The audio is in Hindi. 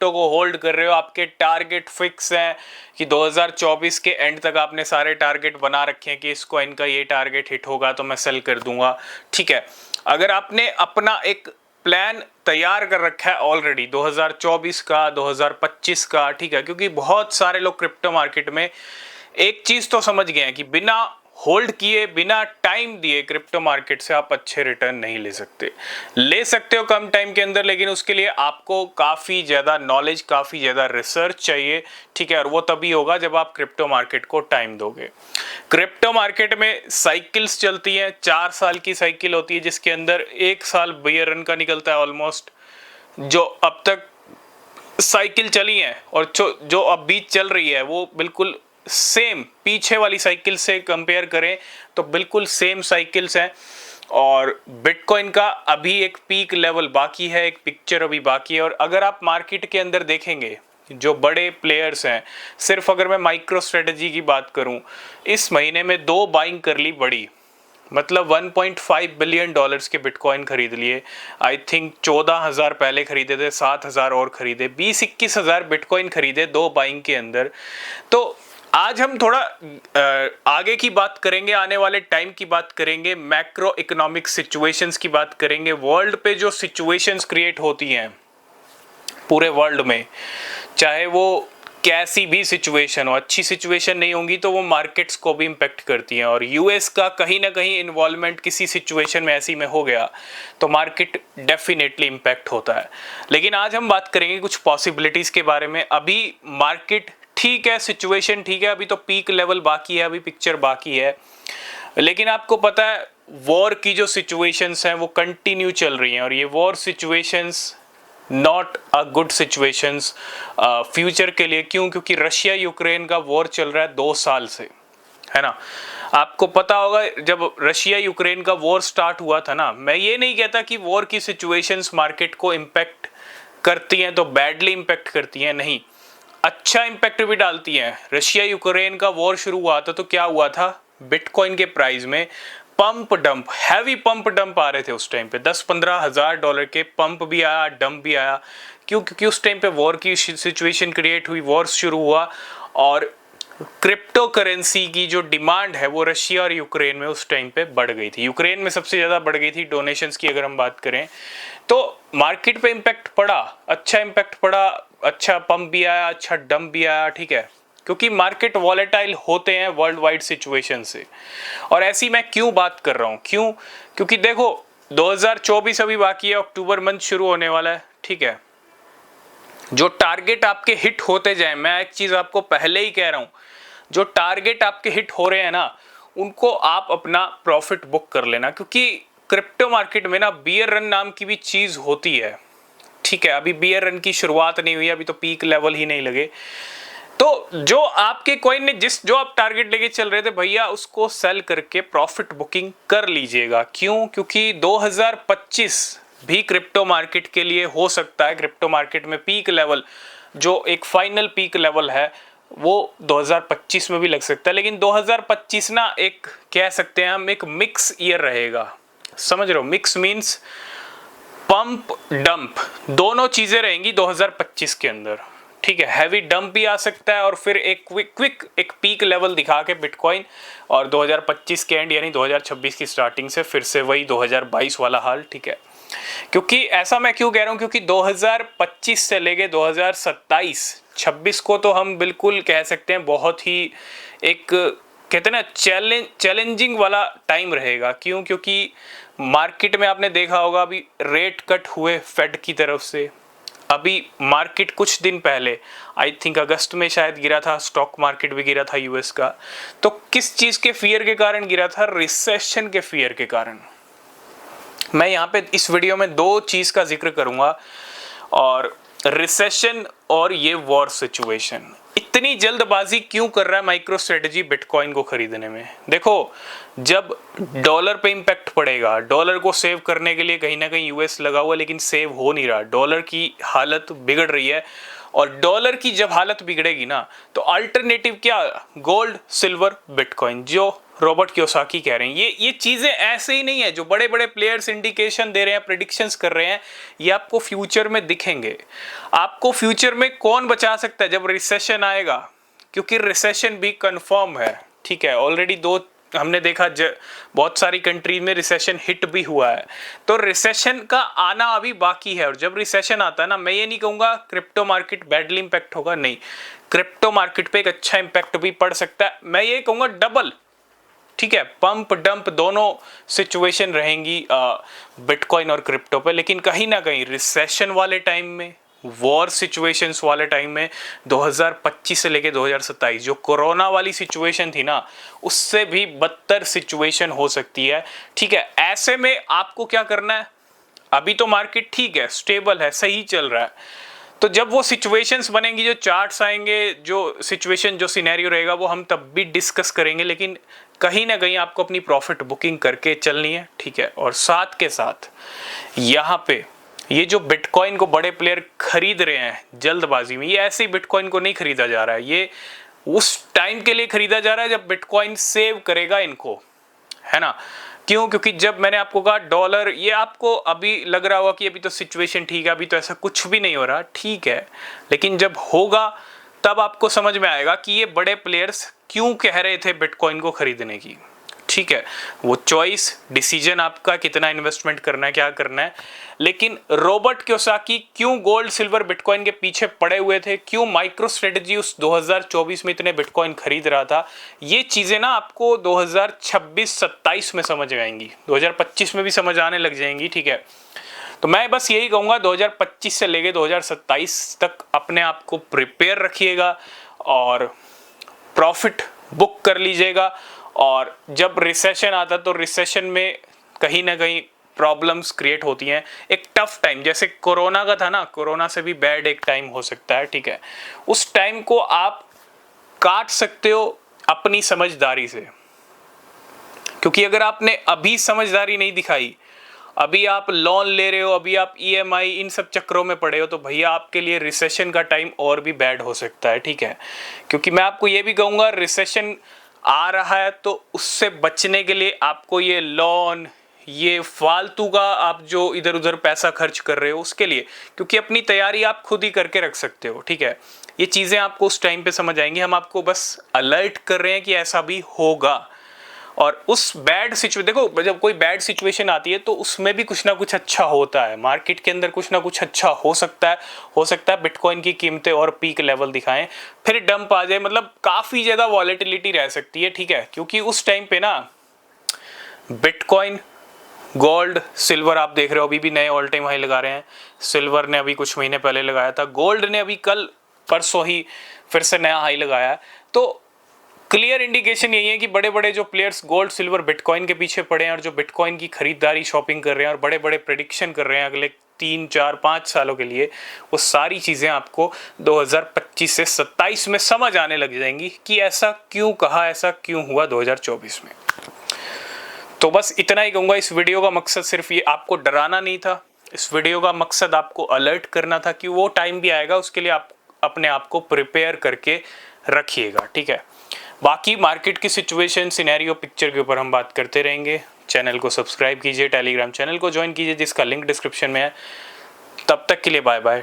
क्रिप्टो को होल्ड कर रहे हो, आपके टारगेट फिक्स हैं कि 2024 के एंड तक आपने सारे टारगेट बना रखे हैं कि इस कॉइन का ये टारगेट हिट होगा तो मैं सेल कर दूंगा, ठीक है। अगर आपने अपना एक प्लान तैयार कर रखा है ऑलरेडी 2024 का, 2025 का, ठीक है, क्योंकि बहुत सारे लोग क्रिप्टो मार्केट में एक चीज तो समझ गए हैं कि बिना होल्ड किए, बिना टाइम दिए क्रिप्टो मार्केट से आप अच्छे रिटर्न नहीं ले सकते। ले सकते हो कम टाइम के अंदर, लेकिन उसके लिए आपको काफी ज्यादा नॉलेज, काफी ज्यादा रिसर्च चाहिए, ठीक है। और वो तभी होगा जब आप क्रिप्टो मार्केट को टाइम दोगे। क्रिप्टो मार्केट में साइकिल्स चलती हैं, 4 साल की साइकिल होती है जिसके अंदर 1 साल बियर रन का निकलता है ऑलमोस्ट। जो अब तक साइकिल चली है और जो अब बीच चल रही है वो बिल्कुल सेम पीछे वाली साइकिल से कंपेयर करें तो बिल्कुल सेम साइकिल्स हैं। और बिटकॉइन का अभी एक पीक लेवल बाकी है, एक पिक्चर अभी बाकी है। और अगर आप मार्केट के अंदर देखेंगे जो बड़े प्लेयर्स हैं, सिर्फ अगर मैं माइक्रो स्ट्रेटजी की बात करूं, इस महीने में 2 बाइंग कर ली बड़ी, मतलब 1.5 बिलियन डॉलर्स के बिटकॉइन खरीद लिए। आई थिंक 14,000 पहले खरीदे थे, 7,000 और खरीदे, 20-21 हजार बिटकॉइन खरीदे 2 बाइंग के अंदर। तो आज हम थोड़ा आगे की बात करेंगे, आने वाले टाइम की बात करेंगे, मैक्रो इकोनॉमिक सिचुएशंस की बात करेंगे, वर्ल्ड पे जो सिचुएशंस क्रिएट होती हैं पूरे वर्ल्ड में, चाहे वो कैसी भी सिचुएशन हो, अच्छी सिचुएशन नहीं होंगी तो वो मार्केट्स को भी इम्पेक्ट करती हैं। और यूएस का कहीं ना कहीं इन्वॉल्वमेंट किसी सिचुएशन में ऐसी में हो गया तो मार्केट डेफिनेटली इम्पेक्ट होता है। लेकिन आज हम बात करेंगे कुछ पॉसिबिलिटीज के बारे में। अभी मार्केट ठीक है, सिचुएशन ठीक है, अभी तो पीक लेवल बाकी है, अभी पिक्चर बाकी है। लेकिन आपको पता है वॉर की जो सिचुएशंस हैं वो कंटिन्यू चल रही हैं, और ये war situations not a good situations future के लिए। क्यों? क्योंकि रशिया यूक्रेन का वॉर चल रहा है 2 साल से, है ना। आपको पता होगा जब रशिया यूक्रेन का वॉर स्टार्ट हुआ था ना, मैं ये नहीं कहता कि वॉर की सिचुएशंस मार्केट को इम्पेक्ट करती हैं तो बैडली इम्पेक्ट करती हैं, नहीं, अच्छा इम्पैक्ट भी डालती हैं। रशिया यूक्रेन का वॉर शुरू हुआ था तो क्या हुआ था, बिटकॉइन के प्राइस में pump dump, heavy pump dump आ रहे थे उस टाइम पे, 10-15 हजार डॉलर के पंप भी आया, डंप भी आया। क्यों? क्योंकि उस टाइम पे वॉर की सिचुएशन क्रिएट हुई, वॉर शुरू हुआ, और क्रिप्टो करेंसी की जो डिमांड है वो रशिया और यूक्रेन में उस टाइम पे बढ़ गई थी। यूक्रेन में सबसे ज्यादा बढ़ गई थी डोनेशंस की अगर हम बात करें तो। मार्केट पे इम्पैक्ट पड़ा, अच्छा इम्पैक्ट पड़ा, अच्छा पंप भी आया, अच्छा डंप भी आया, ठीक है, क्योंकि मार्केट वॉलेटाइल होते हैं वर्ल्ड वाइड सिचुएशन से। और ऐसी मैं क्यों बात कर रहा हूं, क्यों? क्योंकि देखो 2024 अभी बाकी है, अक्टूबर मंथ शुरू होने वाला है, ठीक है। जो टारगेट आपके हिट होते जाए, मैं एक चीज आपको पहले ही कह रहा हूं, जो टारगेट आपके हिट हो रहे हैं ना, उनको आप अपना प्रॉफिट बुक कर लेना। क्योंकि क्रिप्टो मार्केट में ना बियर रन नाम की भी चीज होती है, ठीक है। अभी बियर रन की शुरुआत नहीं हुई, अभी तो पीक लेवल ही नहीं लगे। तो जो आपके कॉइन ने जो आप टारगेट लेके चल रहे थे भैया, उसको सेल करके प्रॉफिट बुकिंग कर लीजिएगा। क्यों? क्योंकि 2025 भी क्रिप्टो मार्केट के लिए हो सकता है। क्रिप्टो मार्केट में पीक लेवल, जो एक फाइनल पीक लेवल है, वो 2025 में भी लग सकता है। लेकिन 2025 ना एक कह सकते हैं हम एक मिक्स ईयर रहेगा, समझ रहे हो? मिक्स मीन्स पंप डंप दोनों चीजें रहेंगी 2025 के अंदर, ठीक है। हैवी डंप भी आ सकता है और फिर एक क्विक एक पीक लेवल दिखा के बिटकॉइन, और 2025 के एंड यानी 2026 की स्टार्टिंग से फिर से वही 2022 वाला हाल, ठीक है। क्योंकि ऐसा मैं क्यों कह रहा हूं, क्योंकि 2025 से लेके 2027-26 को तो हम बिल्कुल कह सकते हैं बहुत ही एक कहते हैं ना चैलेंजिंग वाला टाइम रहेगा। क्यों? क्योंकि मार्केट में आपने देखा होगा अभी रेट कट हुए फेड की तरफ से। अभी मार्केट कुछ दिन पहले आई थिंक अगस्त में शायद गिरा था, स्टॉक मार्केट भी गिरा था यूएस का। तो किस चीज के फियर के कारण गिरा था? रिसेशन के फियर के कारण। मैं यहाँ पे इस वीडियो में 2 चीज का जिक्र करूंगा, और रिसेशन और ये वॉर सिचुएशन। इतनी जल्दबाजी क्यों कर रहा है माइक्रो स्ट्रेटजी बिटकॉइन को खरीदने में? देखो जब डॉलर पे इंपैक्ट पड़ेगा, डॉलर को सेव करने के लिए कहीं ना कहीं यूएस लगा हुआ, लेकिन सेव हो नहीं रहा, डॉलर की हालत बिगड़ रही है। और डॉलर की जब हालत बिगड़ेगी ना तो अल्टरनेटिव क्या? गोल्ड, सिल्वर, बिटकॉइन, जो रॉबर्ट कियोसाकी कह रहे हैं। ये चीजें ऐसे ही नहीं है, जो बड़े बड़े प्लेयर्स इंडिकेशन दे रहे हैं, प्रेडिक्शंस कर रहे हैं, ये आपको फ्यूचर में दिखेंगे। आपको फ्यूचर में कौन बचा सकता है जब रिसेशन आएगा, क्योंकि रिसेशन भी कंफर्म है, ठीक है। ऑलरेडी दो हमने देखा बहुत सारी कंट्री में रिसेशन हिट भी हुआ है, तो रिसेशन का आना अभी बाकी है। और जब रिसेशन आता है ना, मैं ये नहीं कहूंगा क्रिप्टो मार्केट बैडली इंपैक्ट होगा, नहीं, क्रिप्टो मार्केट पे एक अच्छा इंपैक्ट भी पड़ सकता है, मैं ये कहूंगा डबल, ठीक है। पंप डंप दोनों सिचुएशन रहेंगी बिटकॉइन और क्रिप्टो पे। लेकिन कहीं ना कहीं रिसेशन वाले टाइम में, वॉर सिचुएशंस वाले टाइम में, 2025 से लेके 2027 जो कोरोना वाली सिचुएशन थी ना, उससे भी बदतर सिचुएशन हो सकती है, ठीक है। ऐसे में आपको क्या करना है, अभी तो मार्केट ठीक है, स्टेबल है, सही चल रहा है, तो जब वो सिचुएशंस बनेंगी, जो चार्ट्स आएंगे, जो सिचुएशन, जो सिनेरियो रहेगा, वो हम तब भी डिस्कस करेंगे। लेकिन कहीं ना कहीं आपको अपनी प्रॉफिट बुकिंग करके चलनी है, ठीक है। और साथ के साथ यहाँ पे ये जो बिटकॉइन को बड़े प्लेयर खरीद रहे हैं जल्दबाजी में, ये ऐसे ही बिटकॉइन को नहीं खरीदा जा रहा है, ये उस टाइम के लिए खरीदा जा रहा है जब बिटकॉइन सेव करेगा इनको, है ना। क्यों? क्योंकि जब मैंने आपको कहा डॉलर, ये आपको अभी लग रहा होगा कि अभी तो सिचुएशन ठीक है, अभी तो ऐसा कुछ भी नहीं हो रहा, ठीक है। लेकिन जब होगा तब आपको समझ में आएगा कि ये बड़े प्लेयर्स क्यों कह रहे थे बिटकॉइन को खरीदने की, ठीक है। वो चॉइस, डिसीजन आपका, कितना इन्वेस्टमेंट करना है, क्या करना है। लेकिन रॉबर्ट कियोसाकी क्यों गोल्ड सिल्वर बिटकॉइन के पीछे पड़े हुए थे, क्यों माइक्रो स्ट्रेटजी उस 2024 में इतने बिटकॉइन खरीद रहा था, ये चीजें ना आपको 2026-27 में समझ आएंगी, 2025 में भी समझ आने लग जाएंगी, ठीक है। तो मैं बस यही कहूंगा 2025 से लेके 2027 तक अपने आप को प्रिपेयर रखिएगा और प्रॉफिट बुक कर लीजिएगा। और जब रिसेशन आता तो रिसेशन में कहीं ना कहीं प्रॉब्लम्स क्रिएट होती हैं, एक टफ टाइम जैसे कोरोना का था ना, कोरोना से भी बैड एक टाइम हो सकता है, ठीक है। उस टाइम को आप काट सकते हो अपनी समझदारी से, क्योंकि अगर आपने अभी समझदारी नहीं दिखाई, अभी आप लोन ले रहे हो, अभी आप EMI इन सब चक्रों में पड़े हो, तो भैया आपके लिए रिसेशन का टाइम और भी बैड हो सकता है, ठीक है। क्योंकि मैं आपको ये भी कहूँगा, रिसेशन आ रहा है तो उससे बचने के लिए आपको ये लोन, ये फालतू का आप जो इधर उधर पैसा खर्च कर रहे हो उसके लिए, क्योंकि अपनी तैयारी आप खुद ही करके रख सकते हो, ठीक है। ये चीज़ें आपको उस टाइम पे समझ आएंगी, हम आपको बस अलर्ट कर रहे हैं कि ऐसा भी होगा। और उस बैड सिचुएशन, देखो जब कोई बैड सिचुएशन आती है तो उसमें भी कुछ ना कुछ अच्छा होता है, मार्केट के अंदर कुछ ना कुछ अच्छा हो सकता है बिटकॉइन की कीमतें और पीक लेवल दिखाएं, फिर डंप आ जाए, मतलब काफ़ी ज़्यादा वॉलेटिलिटी रह सकती है, ठीक है। क्योंकि उस टाइम पे ना बिटकॉइन, गोल्ड, सिल्वर आप देख रहे हो अभी भी नए ऑल टाइम हाई लगा रहे हैं। सिल्वर ने अभी कुछ महीने पहले लगाया था, गोल्ड ने अभी कल परसों ही फिर से नया हाई लगाया। तो क्लियर इंडिकेशन यही है कि बड़े बड़े जो प्लेयर्स गोल्ड सिल्वर बिटकॉइन के पीछे पड़े हैं और जो बिटकॉइन की खरीदारी शॉपिंग कर रहे हैं और बड़े बड़े प्रेडिक्शन कर रहे हैं अगले 3, 4, 5 सालों के लिए, वो सारी चीज़ें आपको 2025 से 27 में समझ आने लग जाएंगी कि ऐसा क्यों कहा, ऐसा क्यों हुआ 2024 में। तो बस इतना ही कहूँगा। इस वीडियो का मकसद सिर्फ ये आपको डराना नहीं था, इस वीडियो का मकसद आपको अलर्ट करना था कि वो टाइम भी आएगा, उसके लिए आप अपने आप को प्रिपेयर करके रखिएगा, ठीक है। बाकी मार्केट की सिचुएशन, सिनेरियो, पिक्चर के ऊपर हम बात करते रहेंगे। चैनल को सब्सक्राइब कीजिए, टेलीग्राम चैनल को ज्वाइन कीजिए जिसका लिंक डिस्क्रिप्शन में है। तब तक के लिए बाय बाय।